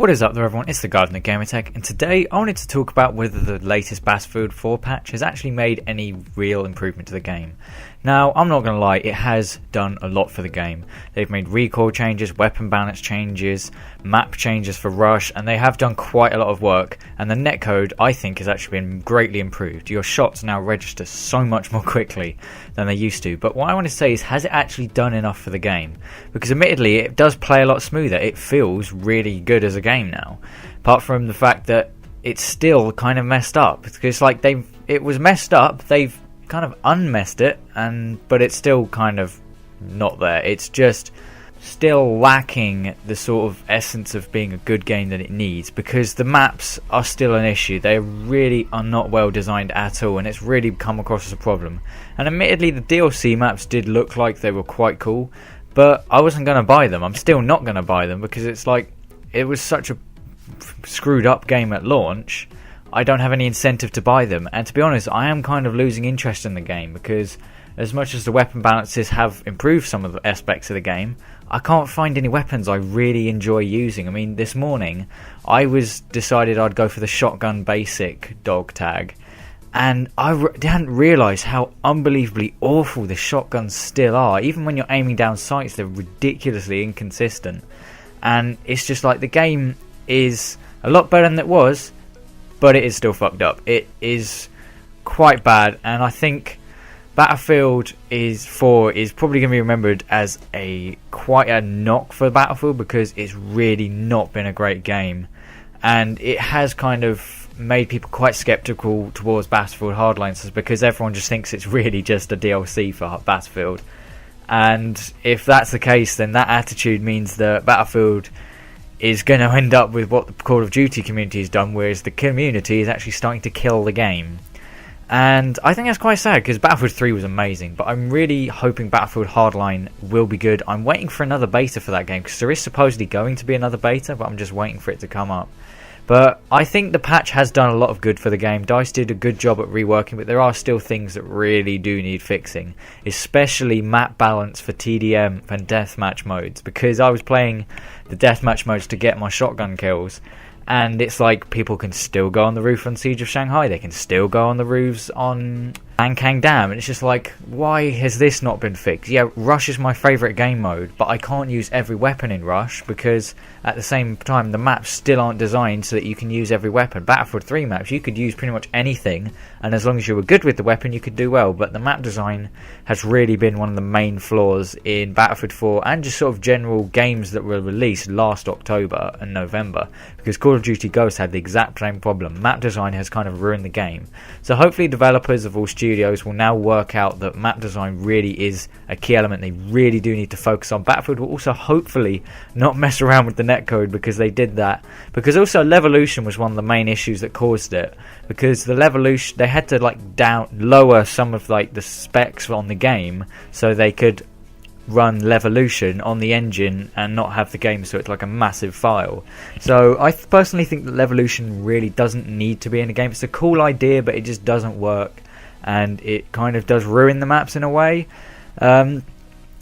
What is up there everyone, it's the Gardener Gamertech, and today I wanted to talk about whether the latest Battlefield 4 patch has actually made any real improvement to the game. Now, I'm not going to lie, it has done a lot for the game. They've made recoil changes, weapon balance changes, map changes for rush, and they have done quite a lot of work, and the netcode I think has actually been greatly improved. Your shots now register so much more quickly than they used to, but what I want to say is, has it actually done enough for the game? Because admittedly, it does play a lot smoother, it feels really good as a game now, apart from the fact that it's still kind of messed up. It's like it was messed up, they've kind of unmessed it, but it's still kind of not there. It's just still lacking the sort of essence of being a good game that it needs, because the maps are still an issue. They really are not well designed at all, and it's really come across as a problem. And admittedly, the DLC maps did look like they were quite cool, but I wasn't going to buy them. I'm still not going to buy them, because it's like, it was such a screwed up game at launch. I don't have any incentive to buy them, and to be honest, I am kind of losing interest in the game, because as much as the weapon balances have improved some of the aspects of the game, I can't find any weapons I really enjoy using. I mean, this morning I decided I'd go for the shotgun basic dog tag, and I hadn't realised how unbelievably awful the shotguns still are. Even when you're aiming down sights, they're ridiculously inconsistent, and it's just like the game is a lot better than it was, but it is still fucked up. It is quite bad, and I think Battlefield 4 is probably going to be remembered as quite a knock for Battlefield, because it's really not been a great game, and it has kind of made people quite skeptical towards Battlefield Hardline, because everyone just thinks it's really just a DLC for Battlefield. And if that's the case, then that attitude means that Battlefield is going to end up with what the Call of Duty community has done, whereas the community is actually starting to kill the game. And I think that's quite sad, because Battlefield 3 was amazing, but I'm really hoping Battlefield Hardline will be good. I'm waiting for another beta for that game, because there is supposedly going to be another beta, but I'm just waiting for it to come up. But I think the patch has done a lot of good for the game. DICE did a good job at reworking, but there are still things that really do need fixing, especially map balance for TDM and deathmatch modes, because I was playing the deathmatch modes to get my shotgun kills, and it's like people can still go on the roof on Siege of Shanghai, they can still go on the roofs on Lankang Dam, and it's just like, why has this not been fixed? Yeah, Rush is my favourite game mode, but I can't use every weapon in Rush, because at the same time the maps still aren't designed so that you can use every weapon. Battlefield 3 maps, you could use pretty much anything, and as long as you were good with the weapon you could do well, but the map design has really been one of the main flaws in Battlefield 4 and just sort of general games that were released last October and November, because Call of Duty Ghosts had the exact same problem. Map design has kind of ruined the game. So hopefully developers of all studios will now work out that map design really is a key element they really do need to focus on. Battlefield will also hopefully not mess around with the netcode, because they did that. Because also Levolution was one of the main issues that caused it, because the Levolution, they had to like lower some of like the specs on the game so they could run Levolution on the engine and not have the game so it's like a massive file. So I personally think that Levolution really doesn't need to be in the game. It's a cool idea, but it just doesn't work, and it kind of does ruin the maps in a way.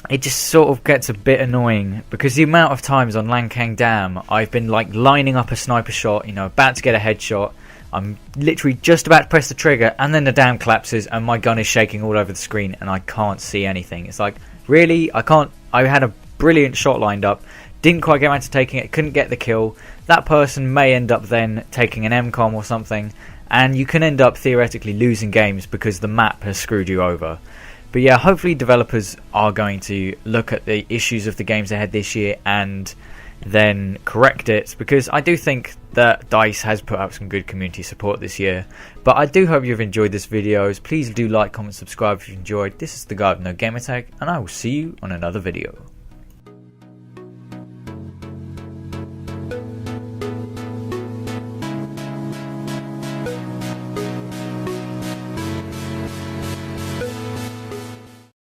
It just sort of gets a bit annoying, because the amount of times on Lankang Dam I've been like lining up a sniper shot, about to get a headshot, I'm literally just about to press the trigger, and then the dam collapses and my gun is shaking all over the screen and I can't see anything. It's like, really? I had a brilliant shot lined up, didn't quite get around to taking it, couldn't get the kill. That person may end up then taking an MCOM or something, and you can end up theoretically losing games because the map has screwed you over. But yeah, hopefully developers are going to look at the issues of the games ahead this year and then correct it, because I do think that DICE has put up some good community support this year. But I do hope you've enjoyed this video. Please do like, comment, subscribe if you enjoyed. This is the Gardener Gamertech, and I will see you on another video.